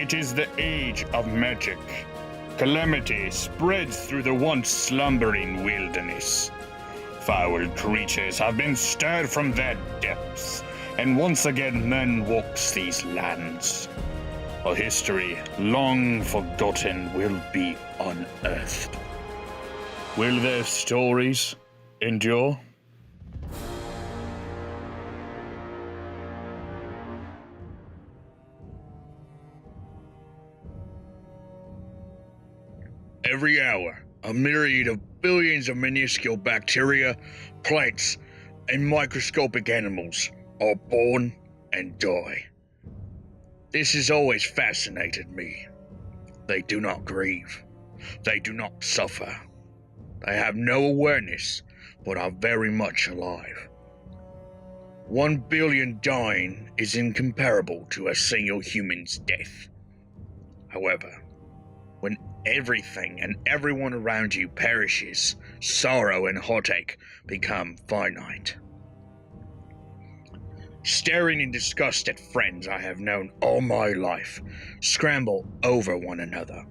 It is the age of magic. Calamity spreads through the once slumbering wilderness. Foul creatures have been stirred from their depths, and once again man walks these lands. A history long forgotten will be unearthed. Will their stories endure? Every hour, a myriad of billions of minuscule bacteria, plants, and microscopic animals are born and die. This has always fascinated me. They do not grieve. They do not suffer. They have no awareness, but are very much alive. 1 billion dying is incomparable to a single human's death. However, when everything and everyone around you perishes, sorrow and heartache become finite. Staring in disgust at friends I have known all my life scramble over one another,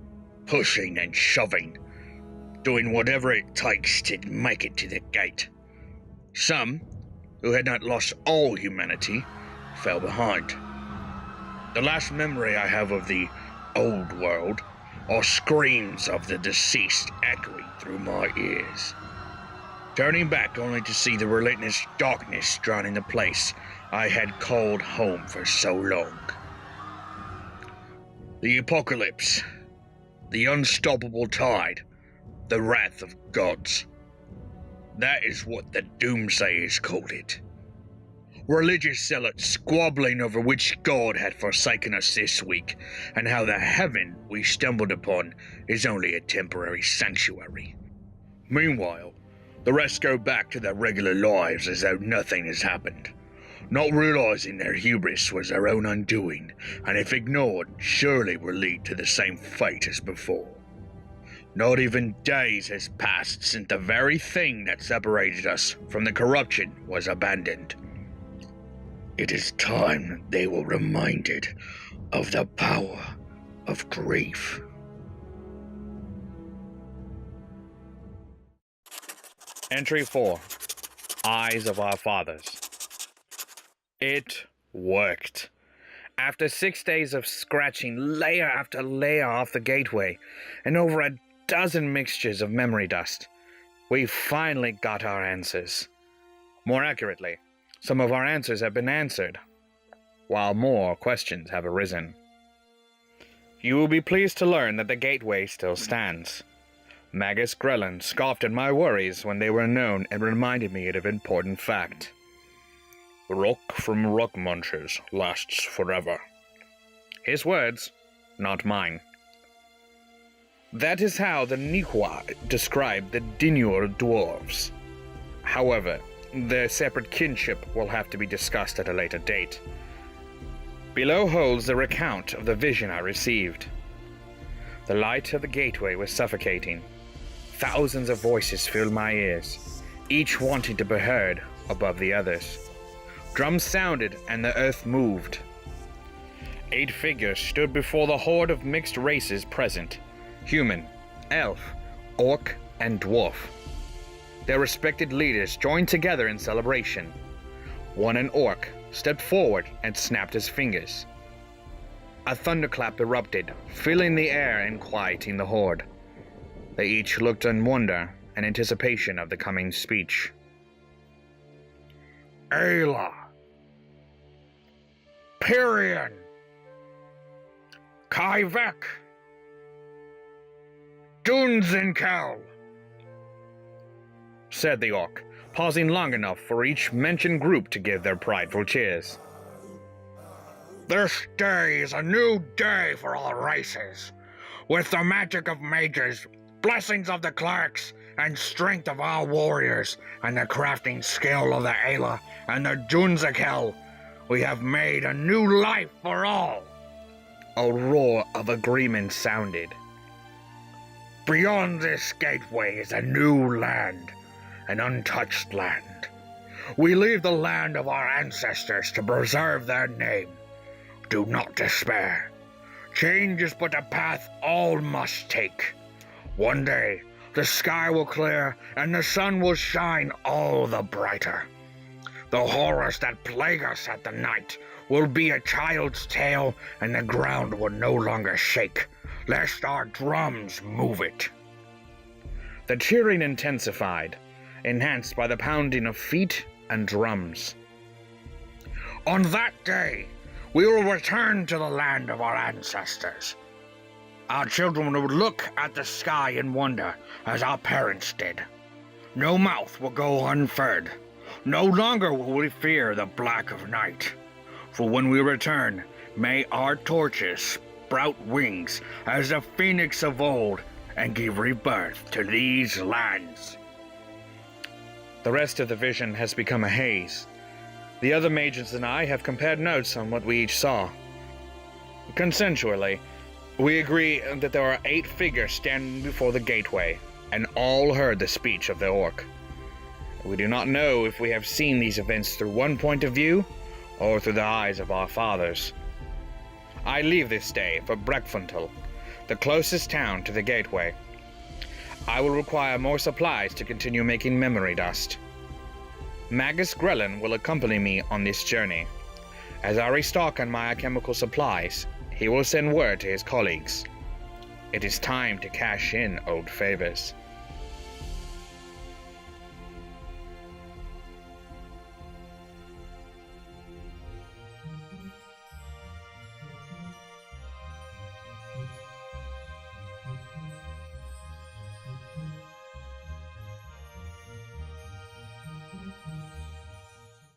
pushing and shoving, doing whatever it takes to make it to the gate. Some, who had not lost all humanity, fell behind. The last memory I have of the old world are screams of the deceased echoing through my ears. Turning back only to see the relentless darkness drowning the place I had called home for so long. The apocalypse, the unstoppable tide, the wrath of gods. That is what the doomsayers called it. Religious zealots squabbling over which god had forsaken us this week, and how the heaven we stumbled upon is only a temporary sanctuary. Meanwhile, the rest go back to their regular lives as though nothing has happened, not realizing their hubris was their own undoing, and if ignored, surely will lead to the same fate as before. Not even days has passed since the very thing that separated us from the corruption was abandoned. It is time they were reminded of the power of grief. Entry 4. Eyes of Our Fathers. It worked. After 6 days of scratching layer after layer off the gateway, and over a dozen mixtures of memory dust, we finally got our answers. More accurately, some of our answers have been answered, while more questions have arisen. You will be pleased to learn that the gateway still stands. Magus Grellan scoffed at my worries when they were known and reminded me of an important fact. Rock from rock munchers lasts forever. His words, not mine. That is how the Niqua described the Dinur dwarves. However, their separate kinship will have to be discussed at a later date. Below holds the recount of the vision I received. The light of the gateway was suffocating. Thousands of voices filled my ears, each wanting to be heard above the others. Drums sounded and the earth moved. 8 figures stood before the horde of mixed races present: human, elf, orc, and dwarf. Their respected leaders joined together in celebration. One, an orc, stepped forward and snapped his fingers. A thunderclap erupted, filling the air and quieting the horde. They each looked in wonder and anticipation of the coming speech. Ayla, Pyrian, Kaivek, Dunzinkel, said the orc, pausing long enough for each mentioned group to give their prideful cheers. This day is a new day for all races. With the magic of mages, blessings of the clerics, and strength of our warriors, and the crafting skill of the Ayla and the Dunzinkel, we have made a new life for all. A roar of agreement sounded. Beyond this gateway is a new land, an untouched land. We leave the land of our ancestors to preserve their name. Do not despair. Change is but a path all must take. One day, the sky will clear and the sun will shine all the brighter. The horrors that plague us at the night will be a child's tale, and the ground will no longer shake, lest our drums move it. The cheering intensified, enhanced by the pounding of feet and drums. On that day, we will return to the land of our ancestors. Our children will look at the sky in wonder as our parents did. No mouth will go unfurled. No longer will we fear the black of night. For when we return, may our torches sprout wings as the phoenix of old and give rebirth to these lands. The rest of the vision has become a haze. The other mages and I have compared notes on what we each saw. Consensually, we agree that there are 8 figures standing before the gateway, and all heard the speech of the orc. We do not know if we have seen these events through one point of view, or through the eyes of our fathers. I leave this day for Breckfuntel, the closest town to the gateway. I will require more supplies to continue making memory dust. Magus Grelin will accompany me on this journey. As I restock on my alchemical supplies, he will send word to his colleagues. It is time to cash in old favors.